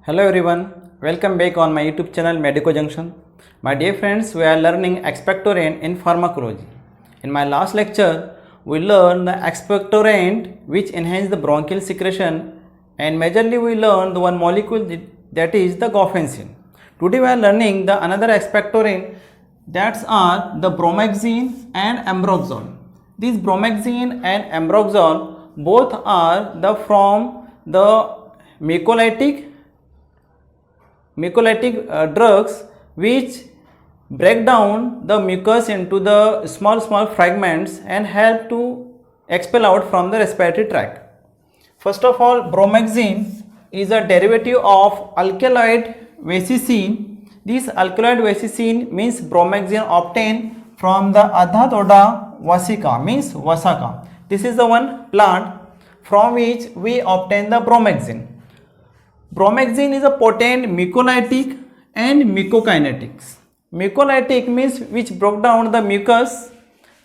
Hello everyone, welcome back on my YouTube channel Medico Junction. My dear friends, we are learning expectorant in pharmacology. In my last lecture, we learned the expectorant which enhance the bronchial secretion, and majorly we learned the one molecule that is the guaifenesin. Today we are learning the another expectorant that are the bromoxine and ambroxol. These bromoxine and ambroxol both are from the mucolytic drugs which break down the mucus into the small fragments and help to expel out from the respiratory tract. First of all, bromoxine is a derivative of alkaloid vesicine. This alkaloid vesicine means bromoxine obtained from the Adhatoda vasica, means Vasaka. This is the one plant from which we obtain the bromoxine. Bromoxine is a potent mucolytic and mucokinetics. Mucolytic means which broke down the mucus,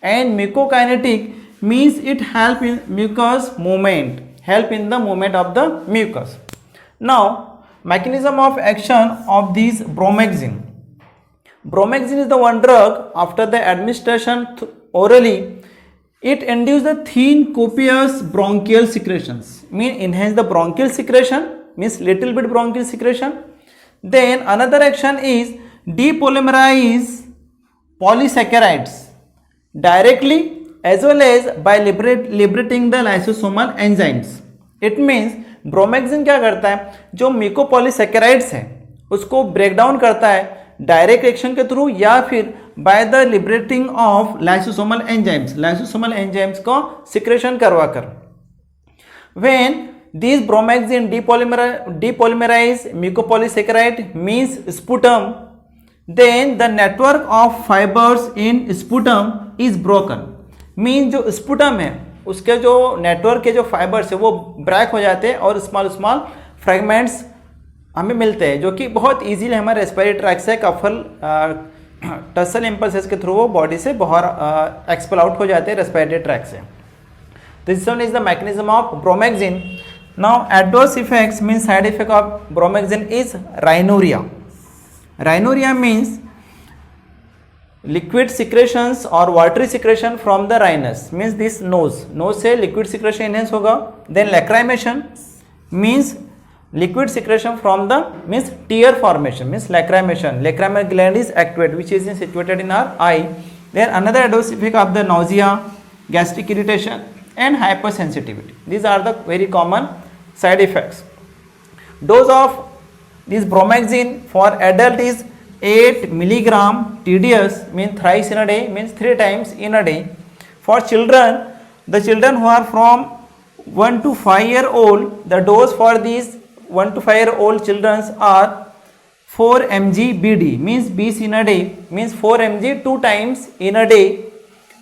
and mucokinetic means it help in mucus movement, help in the movement of the mucus. Now, mechanism of action of this bromoxine. Bromoxine is the one drug after the administration orally, it induces the thin copious bronchial secretions, mean enhance the bronchial secretion, means little bit bronchial secretion. Then another action is depolymerize polysaccharides directly as well as by liberating the lysosomal enzymes. It means bromoxine क्या करता है, जो म्यूकोपॉलीसैकेराइड्स है उसको break down करता है direct action के through या फिर by the liberating of lysosomal enzymes को सिक्रेशन करवाकर. When these bromoxine depolymerize mucopolysaccharide means sputum, then the network of fibers in sputum is broken. Means जो sputum है उसके जो नेटवर्क के जो फाइबर्स है वो ब्रेक हो जाते हैं और स्मॉल फ्रेगमेंट्स हमें मिलते हैं, जो कि बहुत इजीली हमारे रेस्पिरेटरी ट्रैक से कफल टसल इम्पल्सेस के थ्रू वो बॉडी से बाहर एक्सपेल आउट हो जाते हैं रेस्पिरेटरी ट्रैक से. This one is the mechanism of bromhexine. Now adverse effects mean side effect of bromhexine is rhinorrhoea. Rhinorrhoea means liquid secretions or watery secretion from the rhinus, means this nose से liquid secretion enhance होगा. Then lacrimation means liquid secretion from the means tear formation, means lacrimation gland is activated which is situated in our eye. Then another adverse effect of the nausea, gastric irritation and hypersensitivity. These are the very common side effects. Dose of this bromoxine for adult is 8 milligram TDS, means thrice in a day, means 3 times in a day. For children, the children who are from 1 to 5 year old, the dose for these 1 to 5 year old children are 4 mg BD, means 20 in a day, means 4 mg 2 times in a day.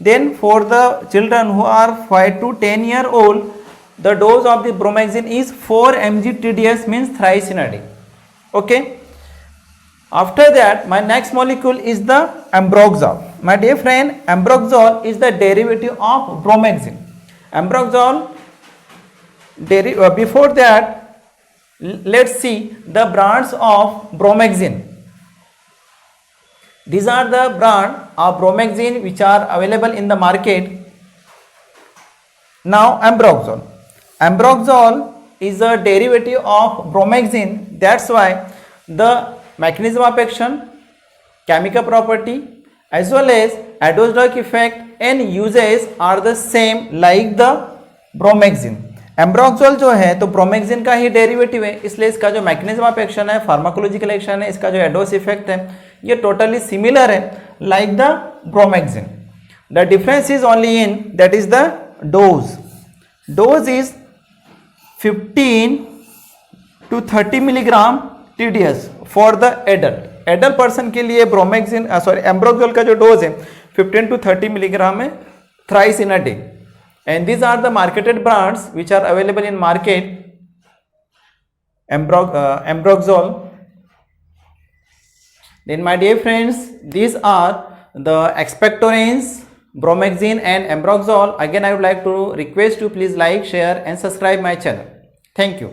Then for the children who are 5 to 10 year old, the dose of the bromoxine is 4 mg TDS, means thrice in a day. Okay. After that, my next molecule is the ambroxol. My dear friend, ambroxol is the derivative of bromoxine. Ambroxol, before that, let's see the brands of bromoxine. These are the brand of bromoxine which are available in the market. Now, ambroxol. Ambroxol is a derivative of bromoxine. That's why the mechanism of action, chemical property as well as adverse drug effect and uses are the same like the bromoxine. Ambroxol जो है तो bromoxine का ही derivative है, इसलिए इसका जो mechanism of action है, pharmacological action है, इसका जो एडवर्स इफेक्ट है ये टोटली सिमिलर है like the bromoxine. The difference is only in that is the dose. Dose is 15 to 30 milligram TDS for the adult person के लिए ब्रोमोक्सिन एम्ब्रोक्सोल का जो डोज है 15 to 30 मिलीग्राम है thrice in a day. And these are the marketed brands which are available in market. Ambroxol. Then my dear friends, these are the expectorants, bromoxine and ambroxol. Again I would like to request you please like, share and subscribe my channel. Thank you.